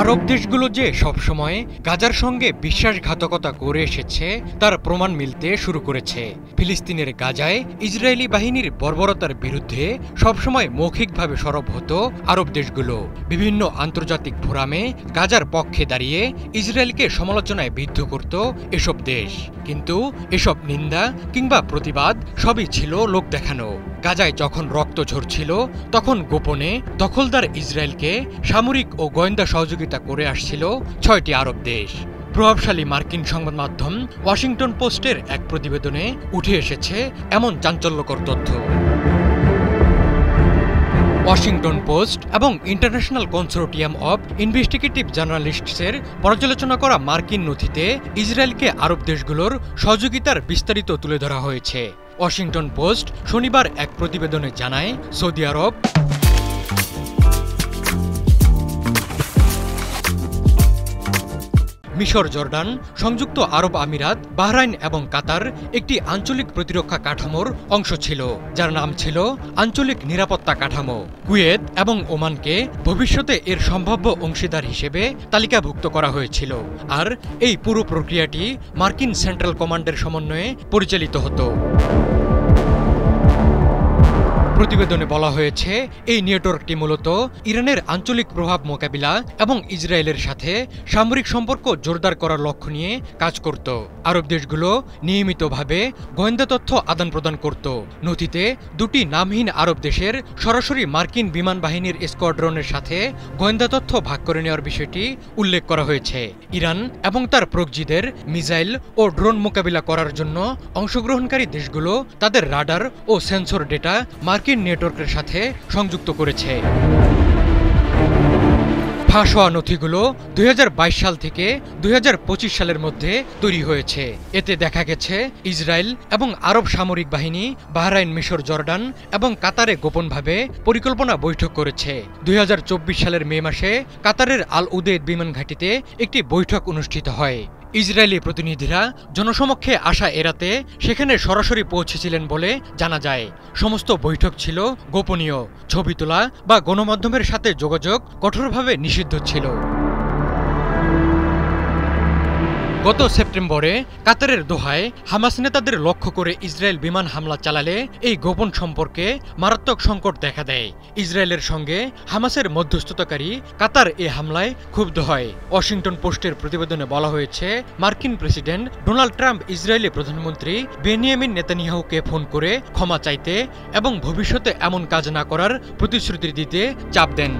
আরব দেশগুলো যে সবসময় গাজার সঙ্গে বিশ্বাসঘাতকতা করে এসেছে তার প্রমাণ মিলতে শুরু করেছে। ফিলিস্তিনের গাজায় ইসরায়েলি বাহিনীর বর্বরতার বিরুদ্ধে সবসময় মৌখিকভাবে সরব হতো আরব দেশগুলো। বিভিন্ন আন্তর্জাতিক ফোরামে গাজার পক্ষে দাঁড়িয়ে ইসরায়েলকে সমালোচনায় বিদ্ধ করত এসব দেশ। কিন্তু এসব নিন্দা কিংবা প্রতিবাদ সবই ছিল লোক দেখানো। গাজায় যখন রক্ত ঝরছিল তখন গোপনে দখলদার ইসরায়েলকে সামরিক ও গোয়েন্দা সহযোগিতা করে আসছিল ৬টি আরব দেশ। প্রভাবশালী মার্কিন সংবাদ মাধ্যম ওয়াশিংটন পোস্টের এক প্রতিবেদনে উঠে এসেছে এমন চাঞ্চল্যকর তথ্য। ওয়াশিংটন পোস্ট এবং ইন্টারন্যাশনাল কনসোর্টিয়াম অব ইনভেস্টিগেটিভ জার্নালিস্টসের পর্যালোচনা করা মার্কিন নথিতে ইসরায়েলকে আরব দেশগুলোর সহযোগিতার বিস্তারিত তুলে ধরা হয়েছে। ওয়াশিংটন পোস্ট শনিবার এক প্রতিবেদনে জানায়, সৌদি আরব, মিশর, জর্ডান, সংযুক্ত আরব আমিরাত, বাহরাইন এবং কাতার একটি আঞ্চলিক প্রতিরক্ষা কাঠামোর অংশ ছিল, যার নাম ছিল আঞ্চলিক নিরাপত্তা কাঠামো। কুয়েত এবং ওমানকে ভবিষ্যতে এর সম্ভাব্য অংশীদার হিসেবে তালিকাভুক্ত করা হয়েছিল। আর এই পুরো প্রক্রিয়াটি মার্কিন সেন্ট্রাল কমান্ডের সমন্বয়ে পরিচালিত হতো। প্রতিবেদনে বলা হয়েছে, এই নেটওয়ার্কটি মূলত ইরানের আঞ্চলিক প্রভাব মোকাবিলা এবং ইসরায়েলের সাথে সামরিক সম্পর্ক জোরদার করার লক্ষ্য নিয়ে কাজ করত। আরব দেশগুলো নিয়মিতভাবে গোয়েন্দা তথ্য আদান প্রদান করত। নথিতে দুটি নামহীন আরব দেশের সরাসরি মার্কিন বিমান বাহিনীর স্কোয়াড্রনের সাথে গোয়েন্দা তথ্য ভাগ করে নেওয়ার বিষয়টি উল্লেখ করা হয়েছে। ইরান এবং তার প্রক্সিদের মিসাইল ও ড্রোন মোকাবিলা করার জন্য অংশগ্রহণকারী দেশগুলো তাদের রাডার ও সেন্সর ডেটা মার্কিন নেটওয়ার্কের সাথে সংযুক্ত করেছে। ফাঁস হওয়া নথিগুলো ২০২২ সাল থেকে ২০২৫ সালের মধ্যে তৈরি হয়েছে। এতে দেখা গেছে ইসরায়েল এবং আরব সামরিক বাহিনী বাহরাইন, মিশর, জর্ডান এবং কাতারে গোপনভাবে পরিকল্পনা বৈঠক করেছে। ২০২৪ সালের মে মাসে কাতারের আল উদেদ বিমান ঘাঁটিতে একটি বৈঠক অনুষ্ঠিত হয়। ইসরায়েলি প্রতিনিধিরা জনসমক্ষে আসা এড়াতে সেখানে সরাসরি পৌঁছেছিলেন বলে জানা যায়। সমস্ত বৈঠক ছিল গোপনীয়। ছবি তোলা বা গণমাধ্যমের সাথে যোগাযোগ কঠোরভাবে নিষিদ্ধ ছিল। গত সেপ্টেম্বরে কাতারের দোহায় হামাস নেতাদের লক্ষ্য করে ইসরায়েল বিমান হামলা চালালে এই গোপন সম্পর্কে মারাত্মক সংকট দেখা দেয়। ইসরায়েলের সঙ্গে হামাসের মধ্যস্থতাকারী কাতার এ হামলায় ক্ষুব্ধ হয়। ওয়াশিংটন পোস্টের প্রতিবেদনে বলা হয়েছে, মার্কিন প্রেসিডেন্ট ডোনাল্ড ট্রাম্প ইসরায়েলি প্রধানমন্ত্রী বেনিয়ামিন নেতানিয়াহুকে ফোন করে ক্ষমা চাইতে এবং ভবিষ্যতে এমন কাজ না করার প্রতিশ্রুতি দিতে চাপ দেন।